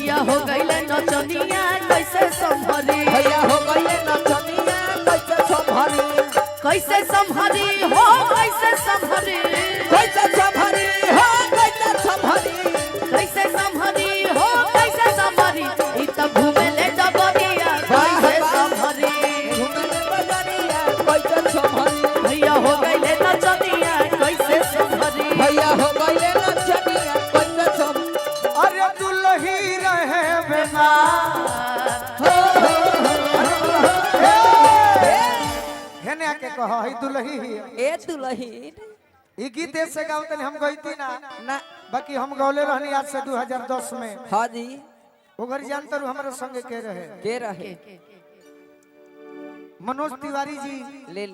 भैया हो गईले नचनिया कैसे संभरी भैया हो गईले नचनिया कैसे संभरी कैसे संभरी हो कैसे संभरी कैसे संभरी हो कैसे संभरी कैसे संभरी हो कैसे संभरी ई त घूमे ले डबरिया कैसे संभरी घूमे ले बजरिया कैसे संभरी भैया हो गईले नचनिया कैसे संभरी भैया हो गईले नचनिया कैसे संभरी अरे दुल्ही रहे बेमार हेने आके कहो ही दुल्ही ही ए दुल्ही ई गीत से गावतन हम गईती ना ना बाकी हम गौले रहनी आज से 2010 में हाँ जी ओगर जानतर हमारे संगे के रहे मनोज तिवारी जी ले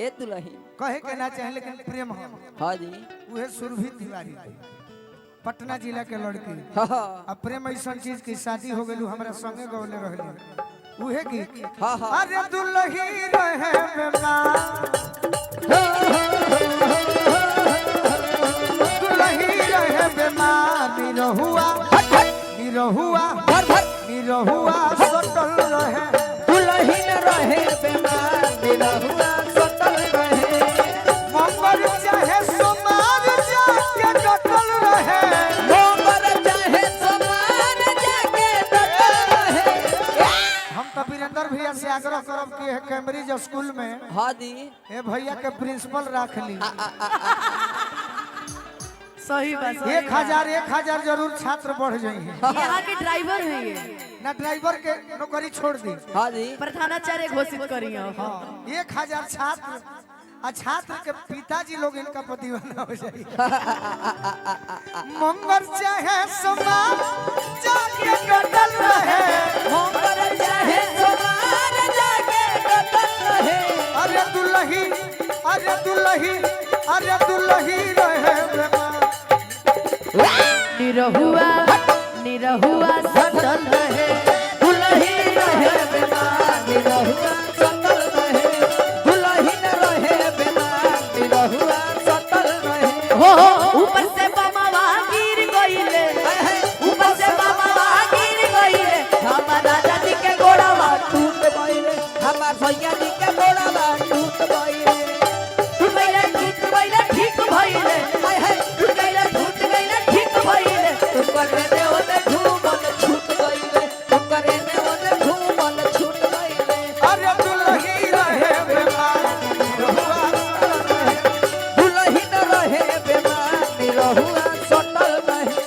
ए दुल्ही कहे के ना चाहे लेकिन प्रेम हम हाँ जी उहे सुरभि तिवारी पटना जिला के लड़की हाँ अब प्रेम ऐसा चीज की शादी हो गई हमारा संगे गौले रहली उहे की हाँ हाँ अरे दुल्ही रहे बेमार दुल्ही रहे बेमार निरहुआ सटल रहे दुल्ही रहे बेमार निरहुआ सटल रहे मंगल चाहे सोमार जाके डटल रहे मोबर चाहे समार जाके डटल रहे हम तो वीरेंद्र भैया से आग्रह करब कि कैम्ब्रिज स्कूल में हाँ जी ए भैया के प्रिंसिपल रख ली सही बात 1000 जरूर छात्र बढ़ जाएंगे यहाँ के ड्राइवर है ये ना ड्राइवर के नौकरी छोड़ दी हाँ जी प्रधानाचार्य घोषित करी हाँ 1000 छात्र आ छात्र के पिताजी लोग इनका पर दीवाना हो जाए मंगल चाहे समार जाके डटल रहे मोबर चाहे समार जाके डटल रहे अरे दुल्ही रहे बेमार निरहुआ सटल रहे दुल्ही रहे बेमार निरहुआ सटल रहे दुल्ही रहे बेमार निरहुआ सटल रहे हो ऊपर से बमवा गिर गईले ऊपर से बमवा गिर गईले हमारा दादी के गोड़वा टूट गईले हमार भैया जी के गोड़वा टूट गईले टूट गईले ठीक भइले टूट गईले ठीक भइले तू करे ने ओने घूमल छूट गईले तू करे ने ओने घूमल छूट गईले अरे दुल्ही रहे बेमार दुल्ही रहे बेमार निरहुआ सटल रहे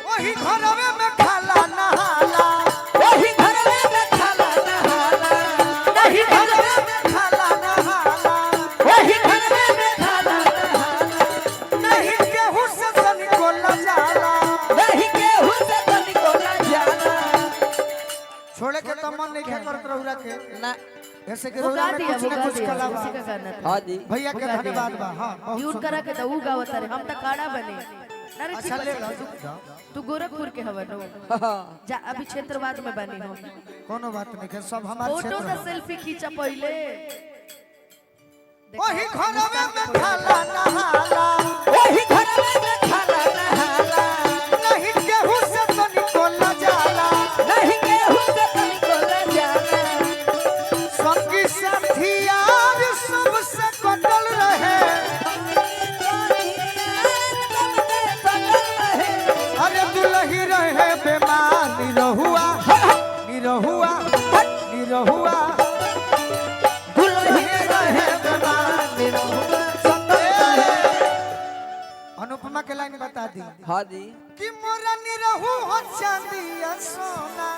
वही घरवे में खाला नहाला वही घरवे में खाला नहाला नहीं घरवे में खाला नहाला वही घरवे में खाला नहाला नहीं केहू से तनिको न जाला नहीं केहू से तनिको न जाला छोड़े के तो मन नहीं करत रहुरा के ना ऐसे के बुगा रोजा में दिया कुछ न कुछ कला बा उसी का करना था हाँ जी भैया के धन्यवाद बा हां यून करा के तो ऊ गावत रहे हम त काड़ा बने अरे अच्छा ले लो तू गोरखपुर के हवन हो जा अभी क्षेत्रवाद में बनी हो कोनो बात नहीं के सब हमारे फोटो क्षेत्र से सेल्फी खींचा पहले वही घरवे में खाला नहाला वही घरवे में खाला नहाला नहीं केहू से तनिको न जाला नहीं केहू से तनिको न जाला संगी साथी यार सबसे कटल रहे अरे दुल्ही रहे बेमार निरहुआ दुल्ही रहे बेमार अनुपमा के लाइन बता दी हाँ जी कि मोरा निरहु हो चांदिया सोना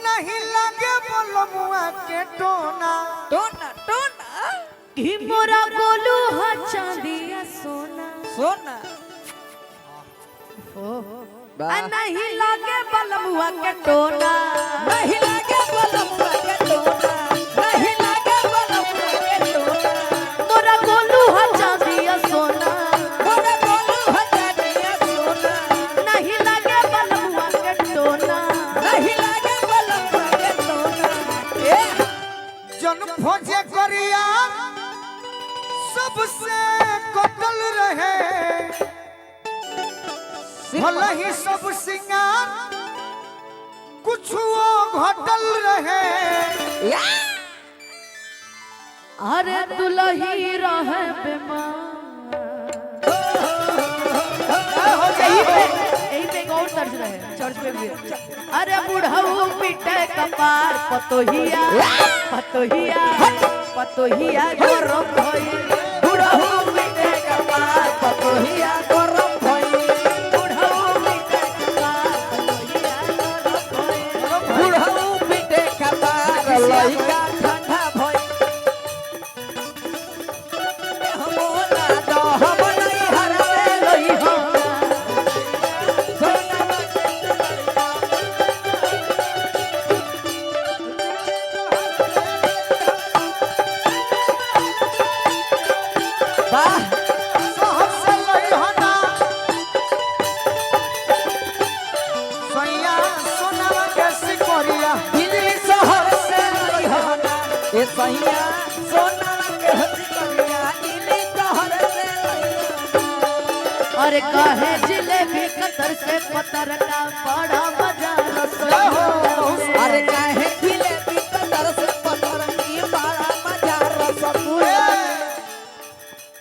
नहीं लगे बोलमुआ के टोना टोना कि मोरा गोलू हा चांदिया सोना सोना आ नहीं लागे बलमुआ के टोना नहीं लागे बलमुआ के टोना नहीं लागे बलमुआ के टोना मोरा गोलू हा चांदिया सोना मोरा गोलू हटा दिया सोना नहीं लागे बलमुआ के टोना नहीं लागे बलमुआ के टोना ए जन भोजे करिया सबसे कटल रहे भला ही सब सिंगार कुछ वो घटल रहे अरे दुल्ही रहे बीमार यही पे एक और तर्ज रहे चर्च में भी अरे बुढ़ऊ पीटे कपार पतोहिया पतोहिया पतोहिया गरम भई बुढ़ऊ पीटे कपार पतोहिया गरम भई बुढ़ऊ पीटे कपार पतोहिया गरम भई बुढ़ऊ पीटे कपार लइका ठंडा भई हमोला दो हम नहीं हरवे लोई हो वाह शहर से लइहना सैया सोनावा के सिकोरिया दिल्ली शहर से लइहना ए सैया सोना के हंसी करिया दिल्ली शहर से लइहना और कहे जिलेबी कतर से पतर का बड़ा मजा रसोई अरे काहे खिले पीतर से पत्थर की बड़ा मजा रसगुल्ला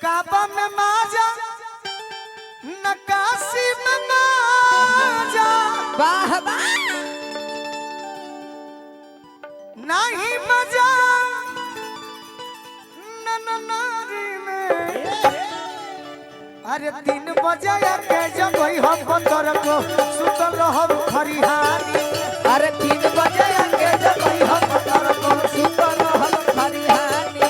काबा में माजा नकाशी में माजा वाह वाह नहीं मजा नारी में अरे 3 बजे के जब हम बंदर को सुतल रहब खरिहानी अरे 3 बजे के जब हम पत्थर को सुतल हम खरिहानी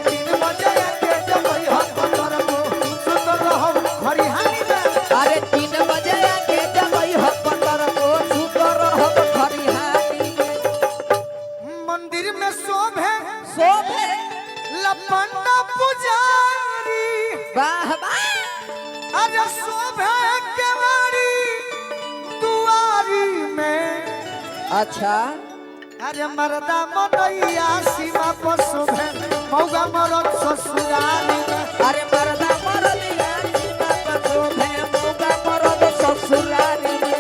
3 बजे के जब हम बंदर को सुतल रहब खरिहानी में अरे 3 बजे के जब हम पत्थर को सुतल हम खरिहानी मंदिर में शोभे शोभे लपंडा पुजारी वाह वाह अरे शोभे केवाड़ी दुआरी में अच्छा अरे मर्दा मनैया सीमा पर शोभे मौगा मरद ससुराली में अरे मर्दा मरदिया सीमा पर शोभे मौका मरद ससुरारी में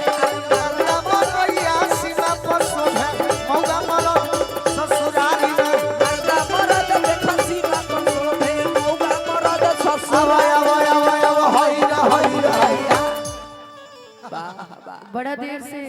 मर्दा मनैया सीमा पर शोभे मौगा मरद ससुराली में मर्दा मरद देखा सीमा पर शोभे मौका मरद आवा ससुरारी आवा आवा आवा होइरा होइरा वाह वाह बड़ा देर से